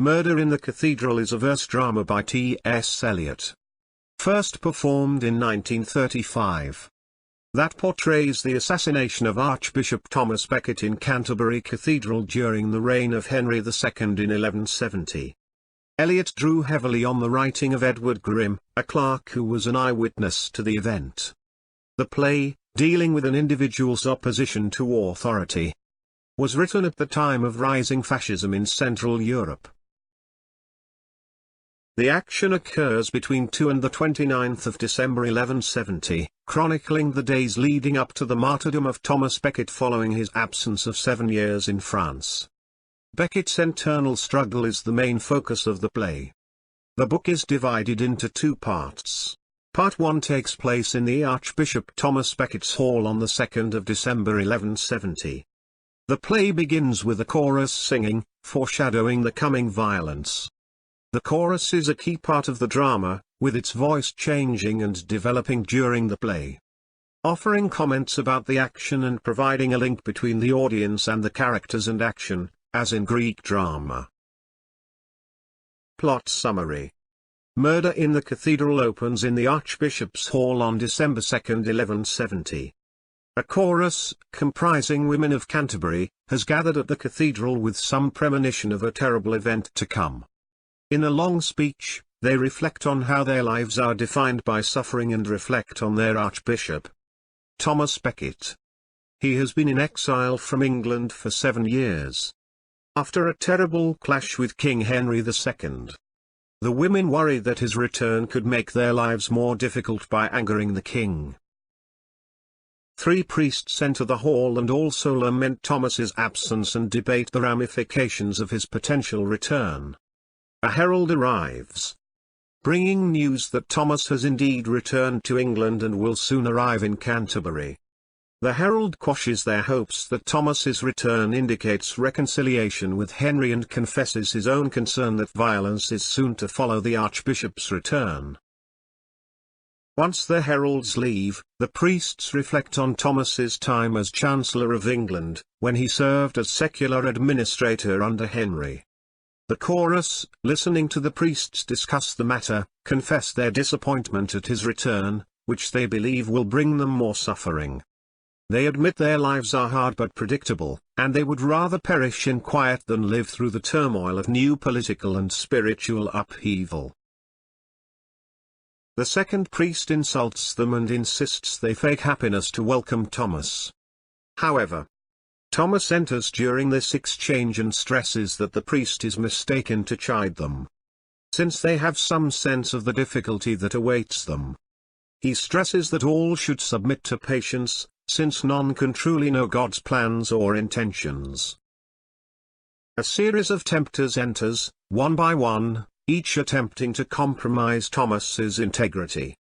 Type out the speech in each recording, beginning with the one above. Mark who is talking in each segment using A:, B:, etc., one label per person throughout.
A: Murder in the Cathedral is a verse drama by T.S.Eliot. First performed in 1935. That portrays the assassination of Archbishop Thomas Becket in Canterbury Cathedral during the reign of Henry II in 1170. Eliot drew heavily on the writing of Edward Grimm, a clerk who was an eyewitness to the event. The play, dealing with an individual's opposition to authority, was written at the time of rising fascism in Central Europe. The action occurs between 2 and the 29th of December 1170, chronicling the days leading up to the martyrdom of Thomas Becket following his absence of 7 years in France. Becket's internal struggle is the main focus of the play. The book is divided into 2 parts. Part 1 takes place in the Archbishop Thomas Becket's hall on the 2nd of December 1170. The play begins with a chorus singing, foreshadowing the coming violence. The chorus is a key part of the drama, with its voice changing and developing during the play, offering comments about the action and providing a link between the audience and the characters and action, as in Greek drama. Plot summary. Murder in the Cathedral opens in the Archbishop's Hall on December 2, 1170. A chorus, comprising women of Canterbury, has gathered at the cathedral with some premonition of a terrible event to come. In a long speech, they reflect on how their lives are defined by suffering and reflect on their Archbishop, Thomas Becket. He has been in exile from England for 7 years. After a terrible clash with King Henry II. The women worry that his return could make their lives more difficult by angering the king. 3 priests enter the hall and also lament Thomas's absence and debate the ramifications of his potential return. A herald arrives, bringing news that Thomas has indeed returned to England and will soon arrive in Canterbury. The herald quashes their hopes that Thomas's return indicates reconciliation with Henry and confesses his own concern that violence is soon to follow the Archbishop's return. Once the heralds leave, the priests reflect on Thomas's time as Chancellor of England, when he served as secular administrator under Henry. The chorus, listening to the priests discuss the matter, confess their disappointment at his return, which they believe will bring them more suffering. They admit their lives are hard but predictable, and they would rather perish in quiet than live through the turmoil of new political and spiritual upheaval. The second priest insults them and insists they fake happiness to welcome Thomas. However, Thomas enters during this exchange and stresses that the priest is mistaken to chide them, since they have some sense of the difficulty that awaits them. He stresses that all should submit to patience, since none can truly know God's plans or intentions. A series of tempters enters, one by one, each attempting to compromise Thomas's integrity.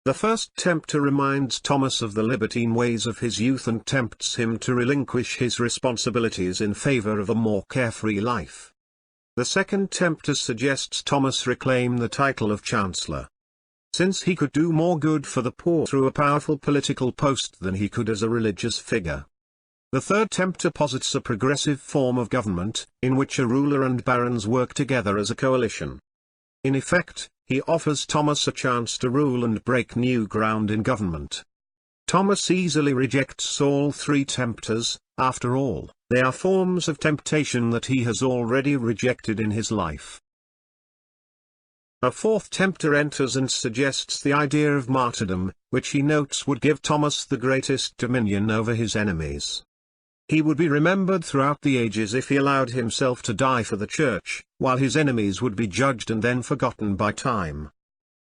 A: The first tempter reminds Thomas of the libertine ways of his youth and tempts him to relinquish his responsibilities in favor of a more carefree life. The second tempter suggests Thomas reclaim the title of Chancellor, since he could do more good for the poor through a powerful political post than he could as a religious figure. The third tempter posits a progressive form of government, in which a ruler and barons work together as a coalition. In effect, he offers Thomas a chance to rule and break new ground in government. Thomas easily rejects all 3 tempters. After all, they are forms of temptation that he has already rejected in his life. A fourth tempter enters and suggests the idea of martyrdom, which he notes would give Thomas the greatest dominion over his enemies. He would be remembered throughout the ages if he allowed himself to die for the Church, while his enemies would be judged and then forgotten by time.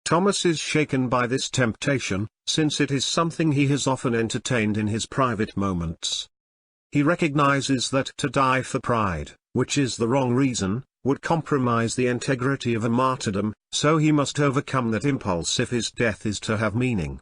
A: Thomas is shaken by this temptation, since it is something he has often entertained in his private moments. He recognizes that to die for pride, which is the wrong reason, would compromise the integrity of a martyrdom, so he must overcome that impulse if his death is to have meaning.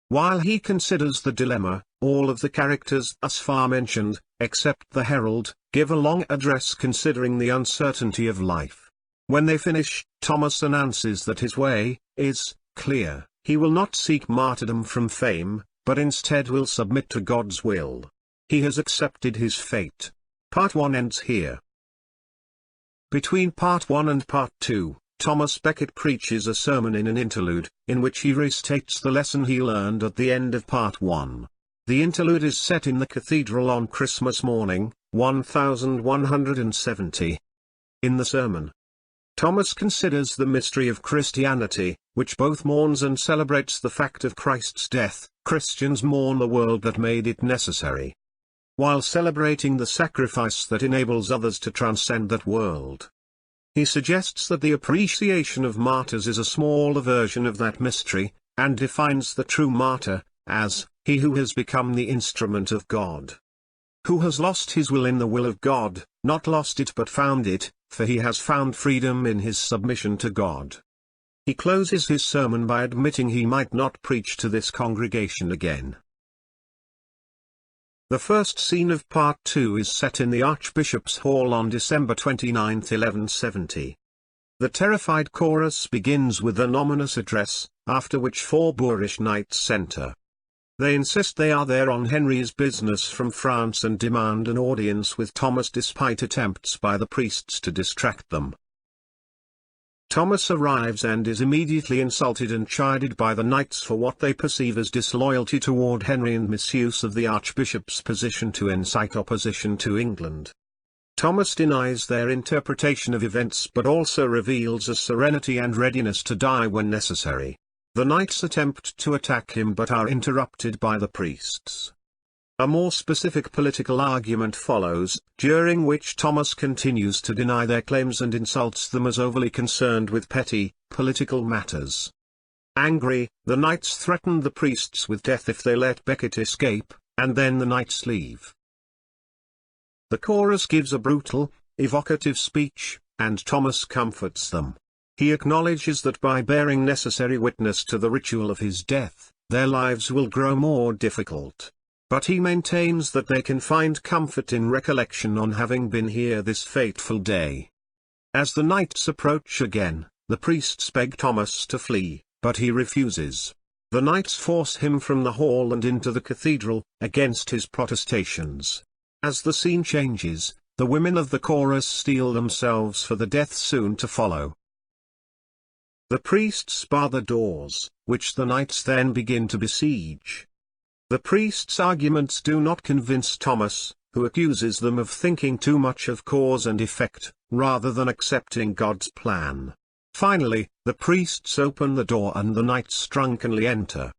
A: While he considers the dilemma, all of the characters thus far mentioned, except the herald, give a long address considering the uncertainty of life. When they finish, Thomas announces that his way is clear. He will not seek martyrdom from fame, but instead will submit to God's will. He has accepted his fate. Part 1 ends here. Between Part 1 and Part 2, Thomas Becket preaches a sermon in an interlude, in which he restates the lesson he learned at the end of Part 1. The interlude is set in the cathedral on Christmas morning, 1170. In the sermon, Thomas considers the mystery of Christianity, which both mourns and celebrates the fact of Christ's death. Christians mourn the world that made it necessary, while celebrating the sacrifice that enables others to transcend that world. He suggests that the appreciation of martyrs is a smaller version of that mystery, and defines the true martyr as he who has become the instrument of God, who has lost his will in the will of God, not lost it but found it, for he has found freedom in his submission to God. He closes his sermon by admitting he might not preach to this congregation again. The first scene of Part 2 is set in the Archbishop's Hall on December 29, 1170. The terrified chorus begins with an ominous address, after which 4 boorish knights enter. They insist they are there on Henry's business from France and demand an audience with Thomas despite attempts by the priests to distract them. Thomas arrives and is immediately insulted and chided by the knights for what they perceive as disloyalty toward Henry and misuse of the Archbishop's position to incite opposition to England. Thomas denies their interpretation of events but also reveals a serenity and readiness to die when necessary. The knights attempt to attack him but are interrupted by the priests. A more specific political argument follows, during which Thomas continues to deny their claims and insults them as overly concerned with petty, political matters. Angry, the knights threaten the priests with death if they let Becket escape, and then the knights leave. The chorus gives a brutal, evocative speech, and Thomas comforts them. He acknowledges that by bearing necessary witness to the ritual of his death, their lives will grow more difficult. But he maintains that they can find comfort in recollection on having been here this fateful day. As the knights approach again, the priests beg Thomas to flee, but he refuses. The knights force him from the hall and into the cathedral, against his protestations. As the scene changes, the women of the chorus steel themselves for the death soon to follow. The priests bar the doors, which the knights then begin to besiege. The priests' arguments do not convince Thomas, who accuses them of thinking too much of cause and effect, rather than accepting God's plan. Finally, the priests open the door and the knights drunkenly enter.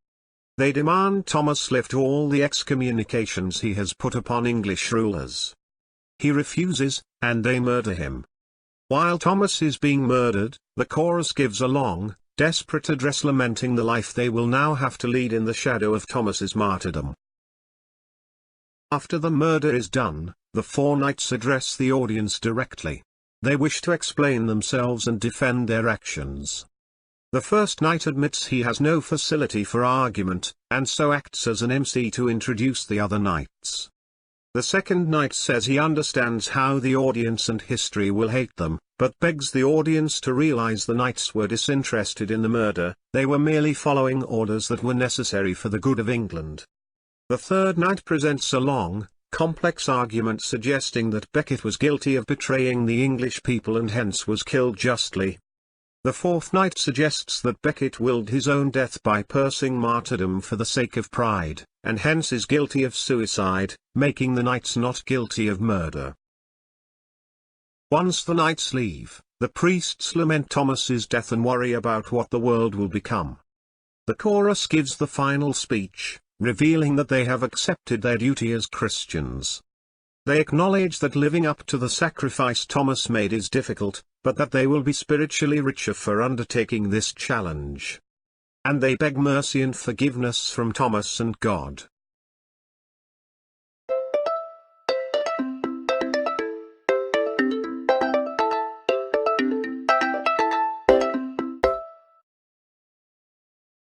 A: They demand Thomas lift all the excommunications he has put upon English rulers. He refuses, and they murder him. While Thomas is being murdered, the chorus gives a long, desperate address lamenting the life they will now have to lead in the shadow of Thomas's martyrdom. After the murder is done, the 4 knights address the audience directly. They wish to explain themselves and defend their actions. The first knight admits he has no facility for argument, and so acts as an MC to introduce the other knights. The second knight says he understands how the audience and history will hate them, but begs the audience to realize the knights were disinterested in the murder, they were merely following orders that were necessary for the good of England. The third knight presents a long, complex argument suggesting that Becket was guilty of betraying the English people and hence was killed justly. The fourth knight suggests that Becket willed his own death by pursuing martyrdom for the sake of pride, and hence is guilty of suicide, making the knights not guilty of murder. Once the knights leave, the priests lament Thomas's death and worry about what the world will become. The chorus gives the final speech, revealing that they have accepted their duty as Christians. They acknowledge that living up to the sacrifice Thomas made is difficult, but that they will be spiritually richer for undertaking this challenge. And they beg mercy and forgiveness from Thomas and God.